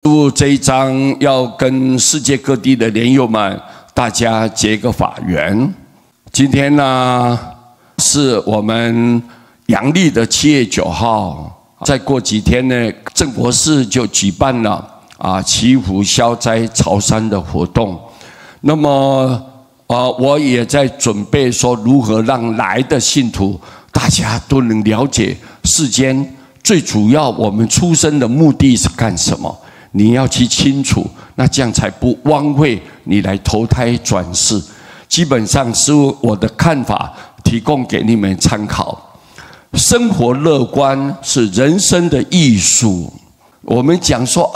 这一章要跟世界各地的莲友们大家结个法缘。今天呢是我们阳历的7月9号，再过几天呢，正国寺就举办了祈福消灾朝山的活动。那么我也在准备说如何让来的信徒大家都能了解世间最主要我们出生的目的是干什么。你要去清楚，那这样才不枉费你来投胎转世。基本上是我的看法，提供给你们参考。生活乐观是人生的艺术。我们讲说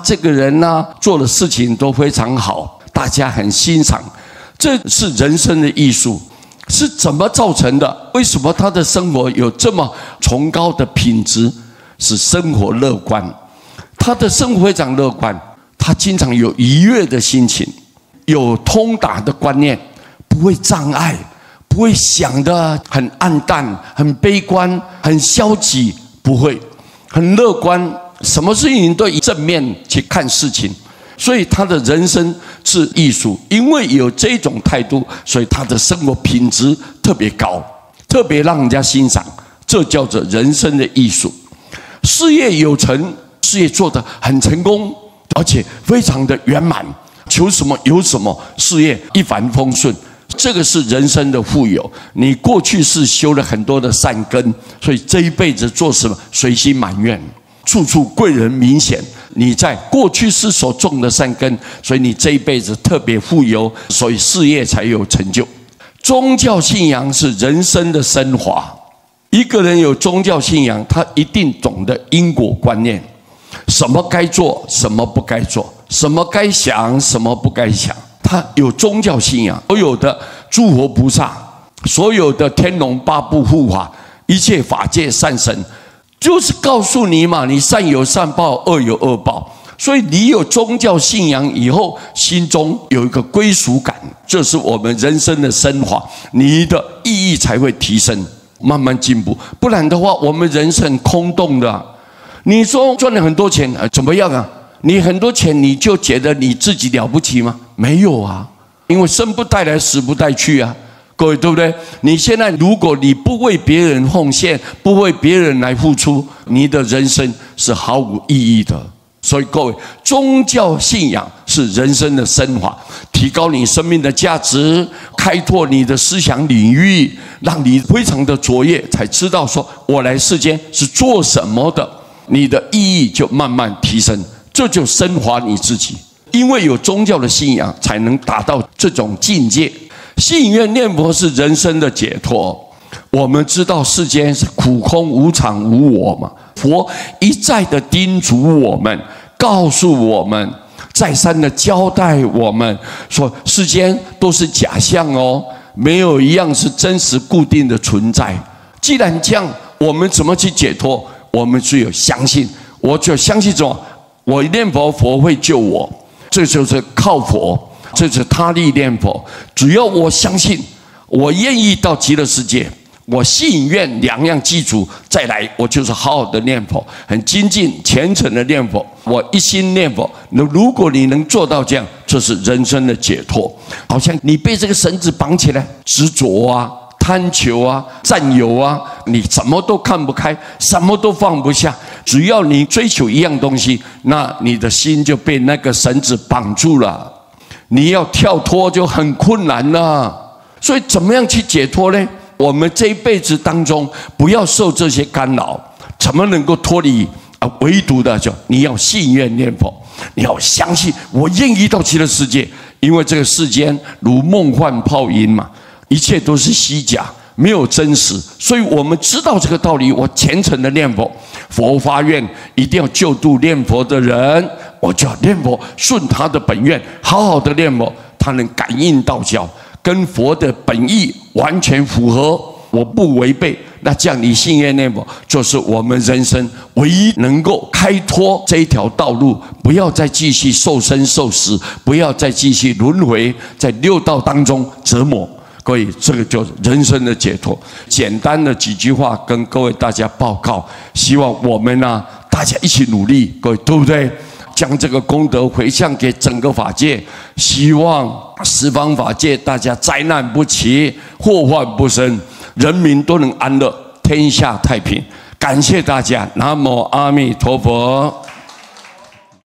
这个人呢做的事情都非常好，大家很欣赏，这是人生的艺术。是怎么造成的？为什么他的生活有这么崇高的品质？是生活乐观。他的生活非常乐观，他经常有愉悦的心情，有通达的观念，不会障碍，不会想得很暗淡、很悲观、很消极，不会，很乐观，什么事情都以正面去看事情。所以他的人生是艺术，因为有这种态度，所以他的生活品质特别高，特别让人家欣赏，这叫做人生的艺术。事业有成，事业做得很成功，而且非常的圆满，求什么有什么，事业一帆风顺，这个是人生的富有。你过去是修了很多的善根，所以这一辈子做什么随心满愿，处处贵人明显。你在过去是所种的善根，所以你这一辈子特别富有，所以事业才有成就。宗教信仰是人生的升华。一个人有宗教信仰，他一定懂得因果观念，什么该做，什么不该做，什么该想，什么不该想。他有宗教信仰，所有的诸佛菩萨，所有的天龙八部护法，一切法界善神，就是告诉你嘛，你善有善报，恶有恶报。所以你有宗教信仰以后，心中有一个归属感，这是我们人生的升华，你的意义才会提升，慢慢进步。不然的话，我们人是很空洞的。你说赚了很多钱怎么样啊？你很多钱你就觉得你自己了不起吗？没有啊，因为生不带来，死不带去啊。各位对不对？你现在如果你不为别人奉献，不为别人来付出，你的人生是毫无意义的。所以各位，宗教信仰是人生的升华，提高你生命的价值，开拓你的思想领域，让你非常的卓越，才知道说我来世间是做什么的，你的意义就慢慢提升，这就升华你自己。因为有宗教的信仰，才能达到这种境界。信愿念佛是人生的解脱。我们知道世间是苦空无常无我嘛，佛一再的叮嘱我们，告诉我们，再三的交代我们说，世间都是假象哦，没有一样是真实固定的存在。既然这样，我们怎么去解脱？我们只有相信，我就相信什么？我念佛，佛会救我，这就是靠佛，这是他力念佛。只要我相信，我愿意到极乐世界，我信愿两样基础再来，我就是好好的念佛，很精进虔诚的念佛，我一心念佛。那如果你能做到这样，这是人生的解脱。好像你被这个绳子绑起来，执着啊，贪求啊，占有啊，你什么都看不开，什么都放不下。只要你追求一样东西，那你的心就被那个绳子绑住了，你要跳脱就很困难了。所以怎么样去解脱呢？我们这一辈子当中不要受这些干扰，怎么能够脱离唯独的就你要信愿念佛，你要相信我愿意到极乐世界。因为这个世间如梦幻泡影嘛，一切都是虚假，没有真实。所以我们知道这个道理，我虔诚的念佛，佛发愿一定要救度念佛的人，我就要念佛，顺他的本愿，好好的念佛，他能感应道交，跟佛的本意完全符合，我不违背。那这样你信愿念佛，就是我们人生唯一能够开拓这一条道路，不要再继续受生受死，不要再继续轮回在六道当中折磨。所以这个就是人生的解脱。简单的几句话跟各位大家报告，希望我们大家一起努力，各位对不对？将这个功德回向给整个法界，希望十方法界大家灾难不起，祸患不生，人民都能安乐，天下太平。感谢大家，南无阿弥陀佛。